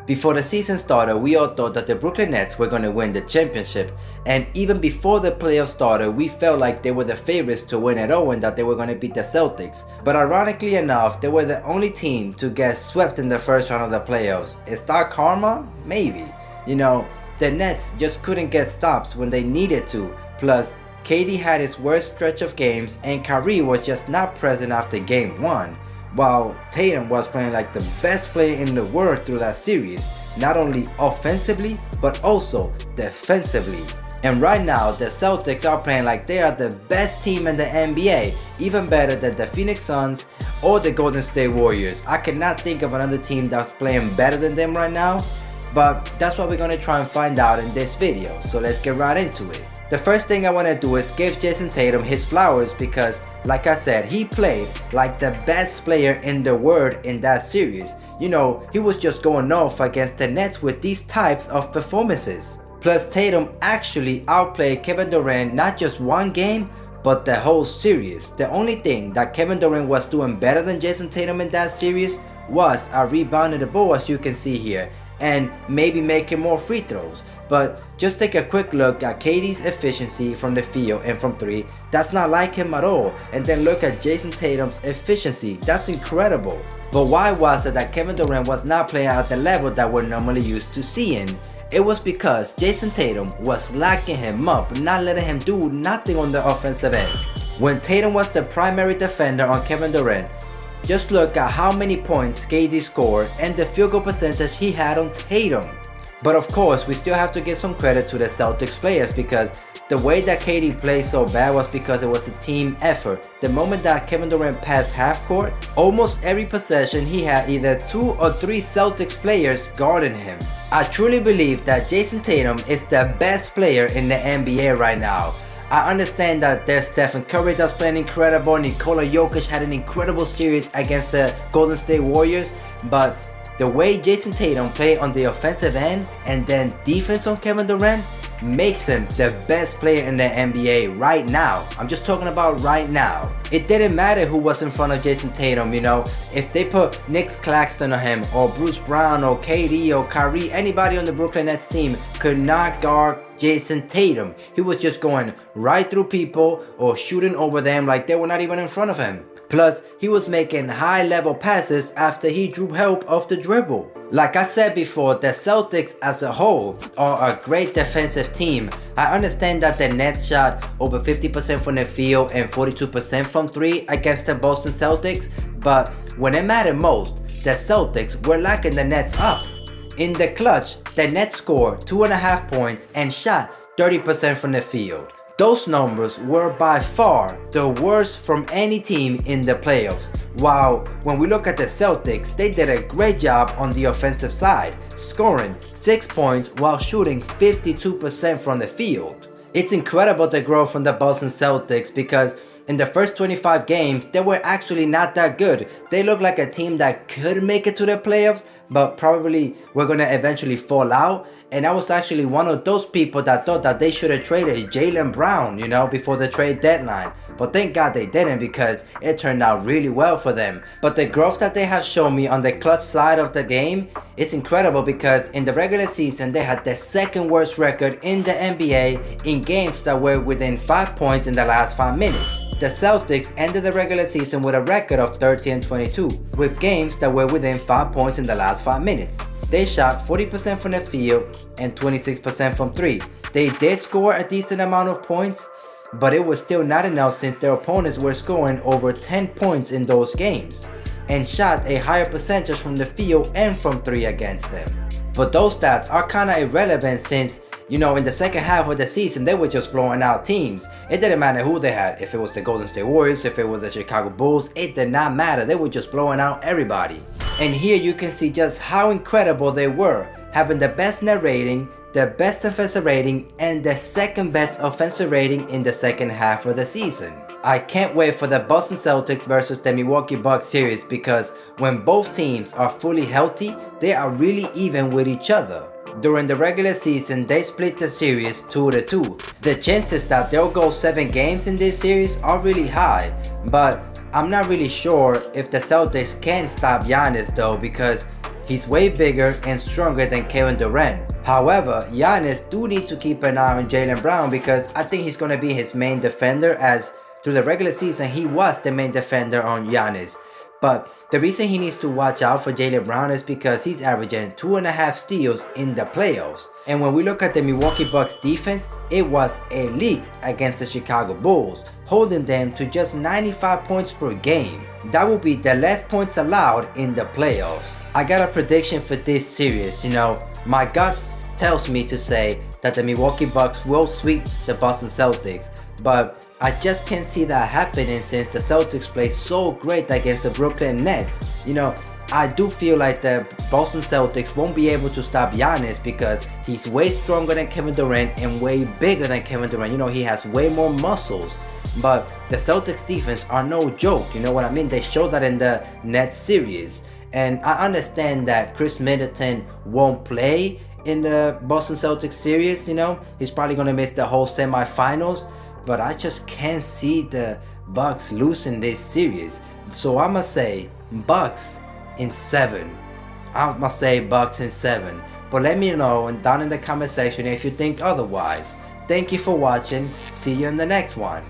Before the season started, we all thought that the Brooklyn Nets were going to win the championship, and even before the playoffs started, we felt like they were the favorites to win it all and that they were going to beat the Celtics. But ironically enough, they were the only team to get swept in the first round of the playoffs. Is that karma? Maybe. You know, the Nets just couldn't get stops when they needed to. Plus, KD had his worst stretch of games and Kyrie was just not present after game 1. While Tatum was playing like the best player in the world through that series, not only offensively but also defensively. And right now the Celtics are playing like they are the best team in the NBA, even better than the Phoenix Suns or the Golden State Warriors. I cannot think of another team that's playing better than them right now, but that's what we're going to try and find out in this video, so let's get right into it. The first thing I want to do is give Jayson Tatum his flowers because, like I said, he played like the best player in the world in that series. You know, he was just going off against the Nets with these types of performances. Plus, Tatum actually outplayed Kevin Durant not just one game, but the whole series. The only thing that Kevin Durant was doing better than Jayson Tatum in that series was rebounding the ball, as you can see here, and maybe making more free throws. But just take a quick look at KD's efficiency from the field and from 3. That's not like him at all. And then look at Jayson Tatum's efficiency. That's incredible. But why was it that Kevin Durant was not playing at the level that we're normally used to seeing? It was because Jayson Tatum was locking him up, not letting him do nothing on the offensive end. When Tatum was the primary defender on Kevin Durant, just look at how many points KD scored and the field goal percentage he had on Tatum. But of course, we still have to give some credit to the Celtics players because the way that KD played so bad was because it was a team effort. The moment that Kevin Durant passed half court, almost every possession he had either 2 or 3 Celtics players guarding him. I truly believe that Jayson Tatum is the best player in the NBA right now. I understand that there's Stephen Curry that's playing incredible, Nikola Jokic had an incredible series against the Golden State Warriors, but the way Jayson Tatum played on the offensive end and then defense on Kevin Durant makes him the best player in the NBA right now. I'm just talking about right now. It didn't matter who was in front of Jayson Tatum, you know. If they put Nick Claxton on him or Bruce Brown or KD or Kyrie, anybody on the Brooklyn Nets team could not guard Jayson Tatum. He was just going right through people or shooting over them like they were not even in front of him. Plus, he was making high-level passes after he drew help off the dribble. Like I said before, the Celtics as a whole are a great defensive team. I understand that the Nets shot over 50% from the field and 42% from 3 against the Boston Celtics, but when it mattered most, the Celtics were locking the Nets up. In the clutch, the Nets scored 2.5 points and shot 30% from the field. Those numbers were by far the worst from any team in the playoffs. While when we look at the Celtics, they did a great job on the offensive side, scoring 6 points while shooting 52% from the field. It's incredible the growth from the Boston Celtics because in the first 25 games, they were actually not that good. They looked like a team that could make it to the playoffs, but probably were going to eventually fall out. And I was actually one of those people that thought that they should have traded Jaylen Brown, you know, before the trade deadline. But thank God they didn't because it turned out really well for them. But the growth that they have shown me on the clutch side of the game, it's incredible because in the regular season they had the second worst record in the NBA in games that were within 5 points in the last 5 minutes. The Celtics ended the regular season with a record of 30-22, with games that were within 5 points in the last 5 minutes. They shot 40% from the field and 26% from 3. They did score a decent amount of points, but it was still not enough since their opponents were scoring over 10 points in those games, and shot a higher percentage from the field and from 3 against them. But those stats are kinda irrelevant since, you know, in the second half of the season, they were just blowing out teams. It didn't matter who they had. If it was the Golden State Warriors, if it was the Chicago Bulls, it did not matter. They were just blowing out everybody. And here you can see just how incredible they were, having the best net rating, the best defensive rating, and the second best offensive rating in the second half of the season. I can't wait for the Boston Celtics versus the Milwaukee Bucks series because when both teams are fully healthy, they are really even with each other. During the regular season, they split the series 2-2. The chances that they'll go 7 games in this series are really high, but I'm not really sure if the Celtics can stop Giannis though because He's way bigger and stronger than Kevin Durant. However, Giannis do need to keep an eye on Jaylen Brown because I think he's going to be his main defender, as through the regular season he was the main defender on Giannis. But the reason he needs to watch out for Jaylen Brown is because he's averaging 2.5 steals in the playoffs. And when we look at the Milwaukee Bucks defense, it was elite against the Chicago Bulls, holding them to just 95 points per game. That will be the less points allowed in the playoffs. I got a prediction for this series. My gut tells me to say that the Milwaukee Bucks will sweep the Boston Celtics, but I just can't see that happening since the Celtics play so great against the Brooklyn Nets. I do feel like the Boston Celtics won't be able to stop Giannis because he's way stronger than Kevin Durant and way bigger than Kevin Durant. He has way more muscles. But the Celtics defense are no joke, you know what I mean? They showed that in the Nets series. And I understand that Chris Middleton won't play in the Boston Celtics series, He's probably going to miss the whole semifinals. But I just can't see the Bucks losing this series. So I'ma say Bucks in 7. I'ma say Bucks in 7. But let me know down in the comment section if you think otherwise. Thank you for watching. See you in the next one.